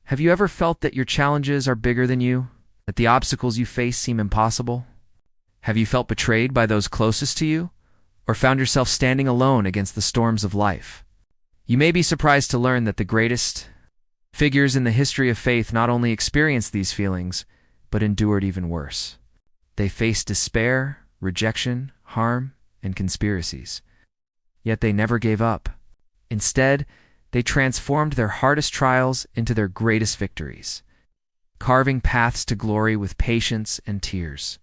Have you ever felt that your challenges are bigger than you? That the obstacles you face seem impossible? Have you felt betrayed by those closest to you? Or found yourself standing alone against the storms of life? You may be surprised to learn that the greatest figures in the history of faith not only experienced these feelings, but endured even worse. They faced despair, rejection, harm, and conspiracies. Yet they never gave up. Instead, they transformed their hardest trials into their greatest victories, carving paths to glory with patience and tears.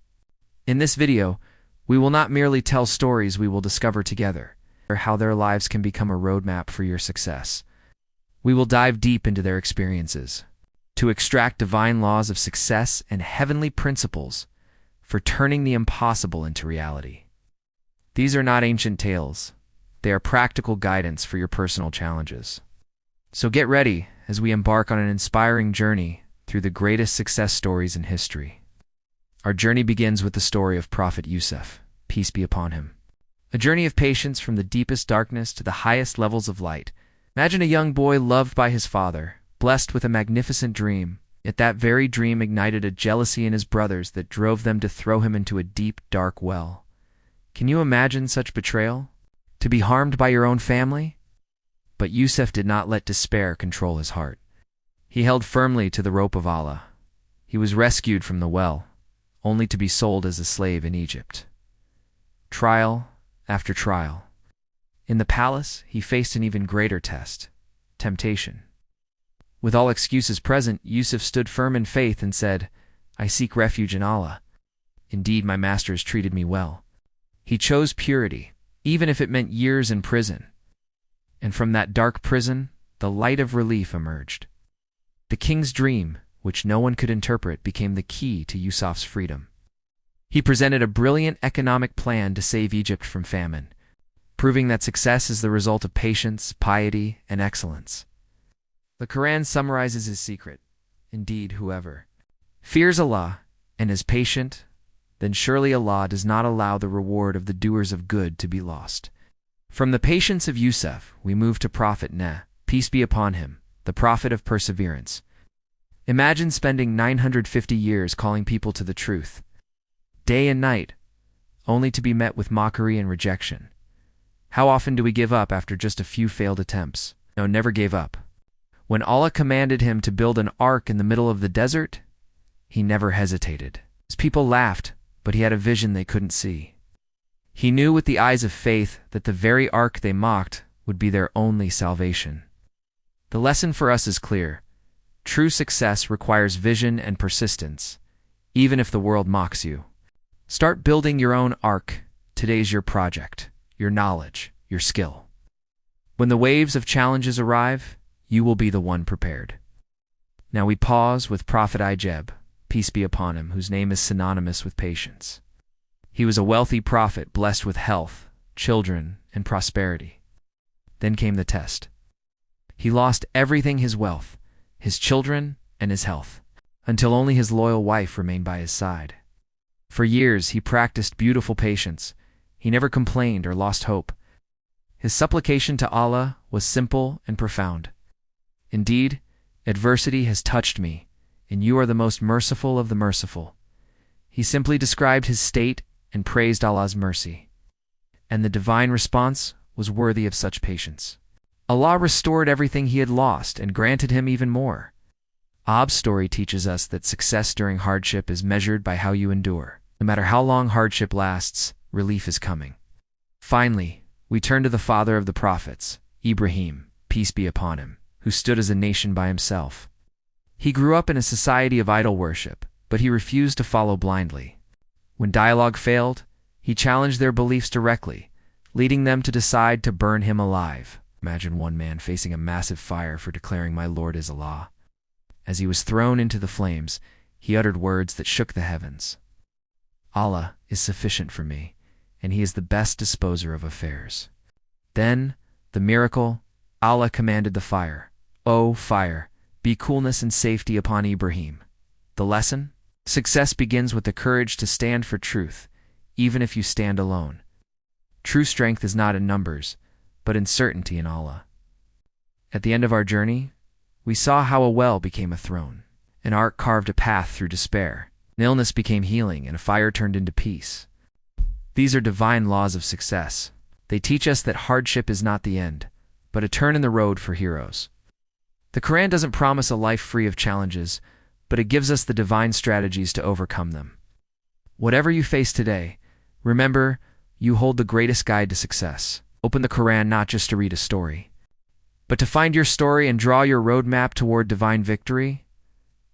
In this video, we will not merely tell stories, we will discover together how their lives can become a roadmap for your success. We will dive deep into their experiences to extract divine laws of success and heavenly principles for turning the impossible into reality. These are not ancient tales. They are practical guidance for your personal challenges. So get ready as we embark on an inspiring journey through the greatest success stories in history. Our journey begins with the story of Prophet Yusuf, peace be upon him. A journey of patience from the deepest darkness to the highest levels of light. Imagine a young boy loved by his father, blessed with a magnificent dream, yet that very dream ignited a jealousy in his brothers that drove them to throw him into a deep, dark well. Can you imagine such betrayal? To be harmed by your own family? But Yusuf did not let despair control his heart. He held firmly to the rope of Allah. He was rescued from the well, only to be sold as a slave in Egypt. Trial after trial. In the palace, he faced an even greater test, temptation. With all excuses present, Yusuf stood firm in faith and said, "I seek refuge in Allah. Indeed, my master has treated me well." He chose purity, even if it meant years in prison. And from that dark prison, the light of relief emerged. The king's dream, which no one could interpret, became the key to Yusuf's freedom. He presented a brilliant economic plan to save Egypt from famine, proving that success is the result of patience, piety, and excellence. The Quran summarizes his secret. Indeed, whoever fears Allah and is patient, then surely Allah does not allow the reward of the doers of good to be lost. From the patience of Yusuf, we move to Prophet Nuh, peace be upon him, the prophet of perseverance. Imagine spending 950 years calling people to the truth, day and night, only to be met with mockery and rejection. How often do we give up after just a few failed attempts? No, never gave up. When Allah commanded him to build an ark in the middle of the desert, he never hesitated. His people laughed, but he had a vision they couldn't see. He knew with the eyes of faith that the very ark they mocked would be their only salvation. The lesson for us is clear. True success requires vision and persistence, even if the world mocks you. Start building your own ark. Today's your project, your knowledge, your skill. When the waves of challenges arrive, you will be the one prepared. Now we pause with Prophet I'Jeb, peace be upon him, whose name is synonymous with patience. He was a wealthy prophet blessed with health, children, and prosperity. Then came the test. He lost everything: his wealth, his children, and his health, until only his loyal wife remained by his side. For years he practiced beautiful patience. He never complained or lost hope. His supplication to Allah was simple and profound. Indeed, adversity has touched me, and you are the most merciful of the merciful. He simply described his state and praised Allah's mercy. And the divine response was worthy of such patience. Allah restored everything he had lost and granted him even more. Ab's story teaches us that success during hardship is measured by how you endure. No matter how long hardship lasts, relief is coming. Finally, we turn to the father of the prophets, Ibrahim, peace be upon him, who stood as a nation by himself. He grew up in a society of idol worship, but he refused to follow blindly. When dialogue failed, he challenged their beliefs directly, leading them to decide to burn him alive. Imagine one man facing a massive fire for declaring, "My Lord is Allah." As he was thrown into the flames, he uttered words that shook the heavens. "Allah is sufficient for me, and he is the best disposer of affairs." Then, the miracle, Allah commanded the fire, "O fire, be coolness and safety upon Ibrahim." The lesson? Success begins with the courage to stand for truth, even if you stand alone. True strength is not in numbers, but in certainty in Allah. At the end of our journey, We saw how a well became a throne. An arc carved a path through despair. An illness became healing, and a fire turned into peace. These are divine laws of success. They teach us that hardship is not the end, but a turn in the road for heroes. The Quran doesn't promise a life free of challenges, but it gives us the divine strategies to overcome them. Whatever you face today, remember, you hold the greatest guide to success. Open the Quran not just to read a story, but to find your story and draw your roadmap toward divine victory.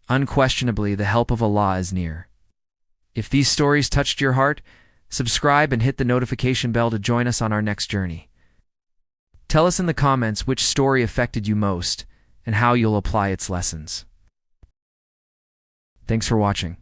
Unquestionably, the help of Allah is near. If these stories touched your heart, subscribe and hit the notification bell to join us on our next journey. Tell us in the comments which story affected you most and how you'll apply its lessons. Thanks for watching.